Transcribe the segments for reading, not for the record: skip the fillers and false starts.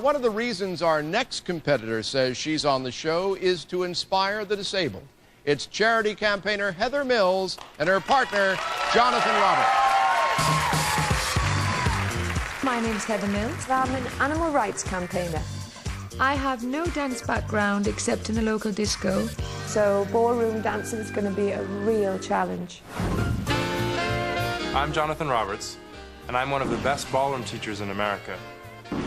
One of the reasons our next competitor says she's on the show is to inspire the disabled. It's charity campaigner Heather Mills and her partner, Jonathan Roberts. My name's Heather Mills. I'm an animal rights campaigner. I have no dance background except in a local disco. So ballroom dancing is going to be a real challenge. I'm Jonathan Roberts, and I'm one of the best ballroom teachers in America.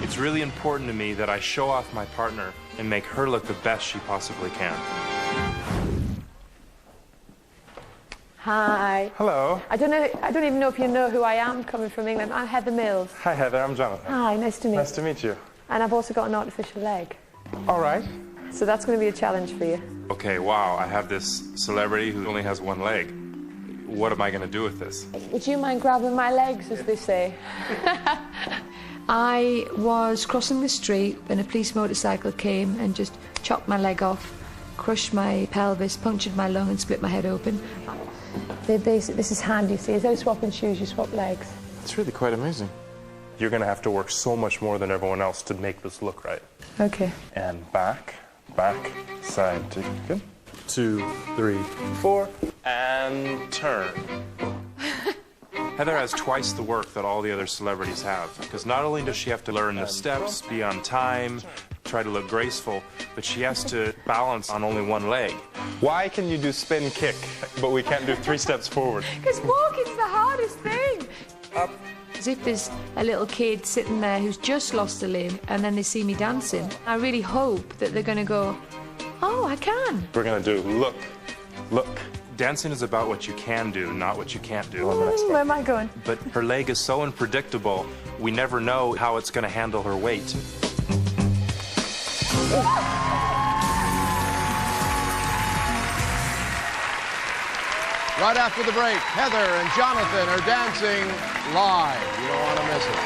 It's really important to me that I show off my partner and make her look the best she possibly can. Hi. Hello. I don't even know if you know who I am coming from England. I'm Heather Mills. Hi, Heather. I'm Jonathan. Hi, nice to meet you. Nice to meet you. And I've also got an artificial leg. All right. So that's going to be a challenge for you. Okay, wow. I have this celebrity who only has one leg. What am I going to do with this? Would you mind grabbing my legs, as they say? I was crossing the street when a police motorcycle came and just chopped my leg off, crushed my pelvis, punctured my lung and split my head open. This is handy, see, instead of swapping shoes, you swap legs. It's really quite amazing. You're going to have to work so much more than everyone else to make this look right. Okay. And back, side, good. 2, 3, 4, and turn. Heather has twice the work that all the other celebrities have, because not only does she have to learn the steps, be on time, try to look graceful, but she has to balance on only one leg. Why can you do spin kick, but we can't do 3 steps forward? Because walking's the hardest thing. Up. As if there's a little kid sitting there who's just lost a limb and then they see me dancing. I really hope that they're going to go, oh, I can. We're going to do look, look. Dancing is about what you can do, not what you can't do. Where am I going? But her leg is so unpredictable, we never know how it's going to handle her weight. Right after the break, Heather and Jonathan are dancing live. You don't want to miss it.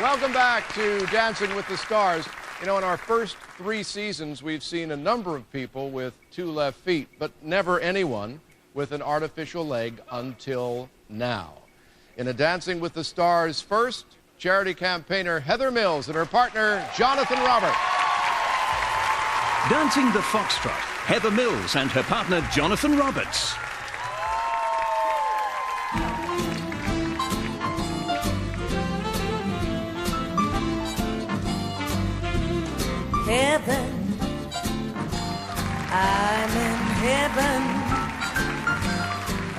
Welcome back to Dancing with the Stars. You know, in our first 3 seasons, we've seen a number of people with 2 left feet, but never anyone with an artificial leg until now. In a Dancing with the Stars first, charity campaigner Heather Mills and her partner, Jonathan Roberts. Dancing the Foxtrot, Heather Mills and her partner, Jonathan Roberts. Heaven, I'm in heaven,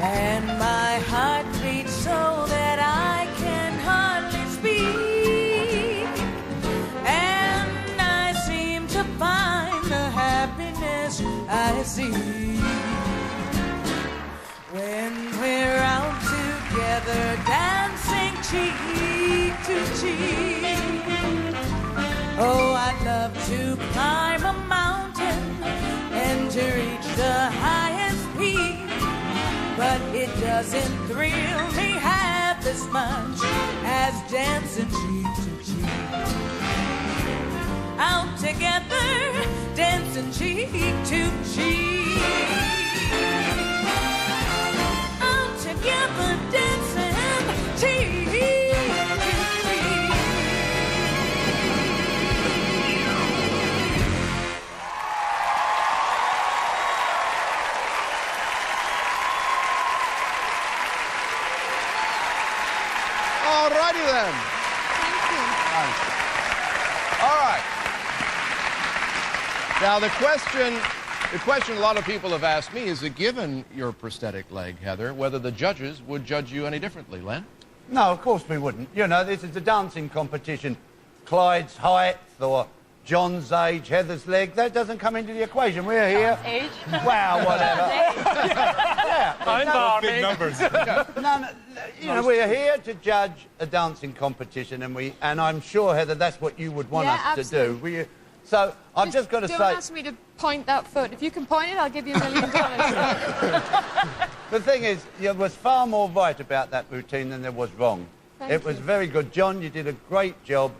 and my heart beats so that I can hardly speak, and I seem to find the happiness I see when we're out together dancing cheek to cheek. Oh, I'd love to climb a mountain and to reach the highest peak, but it doesn't thrill me half as much as dancing cheek to cheek. Out together, dancing cheek to cheek. Out together, dancing cheek to cheek. All righty then. Thank you. All right. Now the question a lot of people have asked me is, given your prosthetic leg, Heather, whether the judges would judge you any differently, Len? No, of course we wouldn't. You know, this is a dancing competition. Clyde's height or John's age, Heather's leg, that doesn't come into the equation. We're here. Age? Wow, whatever. Yeah. Big numbers. No, you know, we're here to judge a dancing competition, and I'm sure, Heather, that's what you would want us to do. So I've just got to say... Don't ask me to point that foot. If you can point it, I'll give you $1 million. The thing is, there was far more right about that routine than there was wrong. It was very good. John, you did a great job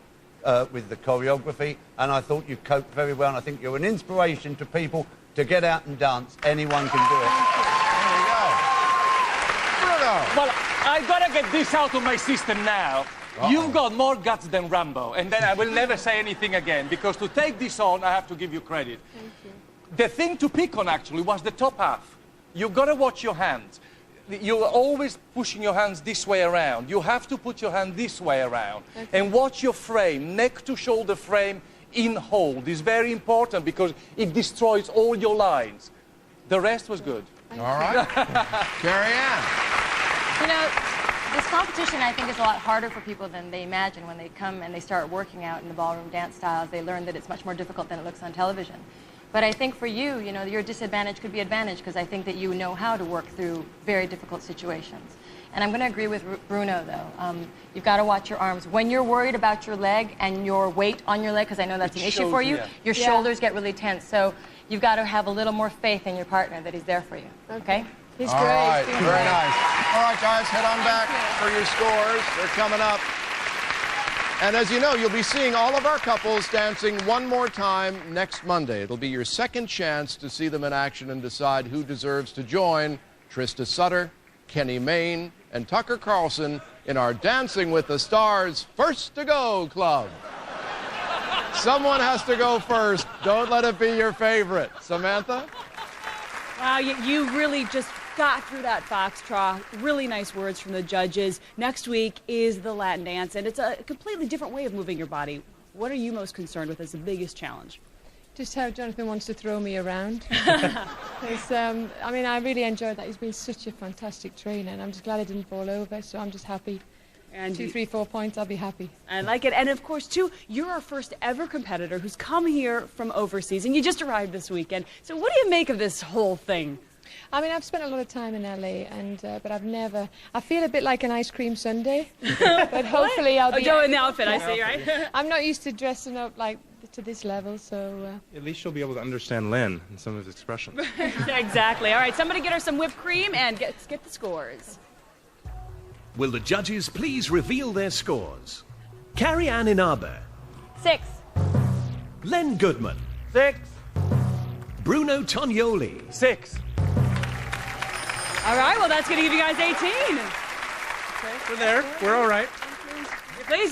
with the choreography, and I thought you coped very well, and I think you're an inspiration to people to get out and dance, anyone can do it. There we go. Bruno. Well, I've got to get this out of my system now. You've got more guts than Rambo, and then I will never say anything again, because to take this on, I have to give you credit. Thank you. The thing to pick on, actually, was the top half. You've got to watch your hands. You're always pushing your hands this way around. You have to put your hand this way around. Okay. And watch your frame, neck to shoulder frame in hold. Is very important, because it destroys all your lines. The rest was good. All right. Carrie Ann. You know, this competition, I think, is a lot harder for people than they imagine when they come and they start working out in the ballroom dance styles. They learn that it's much more difficult than it looks on television. But I think for you, you know, your disadvantage could be advantage, because I think that you know how to work through very difficult situations. And I'm going to agree with Bruno, though. You've got to watch your arms. When you're worried about your leg and your weight on your leg, because I know that's an issue for you, your shoulders get really tense. So you've got to have a little more faith in your partner that he's there for you. Okay? He's All great. right, He's very great. nice. All right, guys, head on back for your scores. They're coming up. And as you know, you'll be seeing all of our couples dancing one more time next Monday. It'll be your second chance to see them in action and decide who deserves to join Trista Sutter, Kenny Mayne, and Tucker Carlson in our Dancing with the Stars First to Go Club. Someone has to go first. Don't let it be your favorite. Samantha? Wow, you really just got through that foxtrot. Really nice words from the judges. Next week is the Latin dance, and it's a completely different way of moving your body. What are you most concerned with as the biggest challenge? Just how Jonathan wants to throw me around. 'Cause, I mean, I really enjoyed that. He's been such a fantastic trainer, and I'm just glad I didn't fall over, so I'm just happy. And 2, 3, 4 points, I'll be happy. I like it. And of course, too, you're our first ever competitor who's come here from overseas, and you just arrived this weekend. So what do you make of this whole thing? I mean, I've spent a lot of time in LA, and but I've never. I feel a bit like an ice cream sundae, but hopefully I'll be. Oh, in the outfit, I see, right? I'm not used to dressing up like to this level, so. At least you'll be able to understand Lynn and some of his expressions. Exactly. All right, somebody get her some whipped cream and let's get the scores. Will the judges please reveal their scores? Carrie Ann Inaber, 6. Len Goodman, 6. Bruno Tognoli, 6. All right, well, that's going to give you guys 18. We're there. We're all right.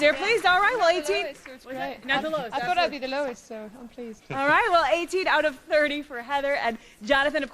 You're pleased. All right, well, 18. It's great. Not the lowest. I thought I'd be the lowest, so I'm pleased. All right, well, 18 out of 30 for Heather and Jonathan, of course.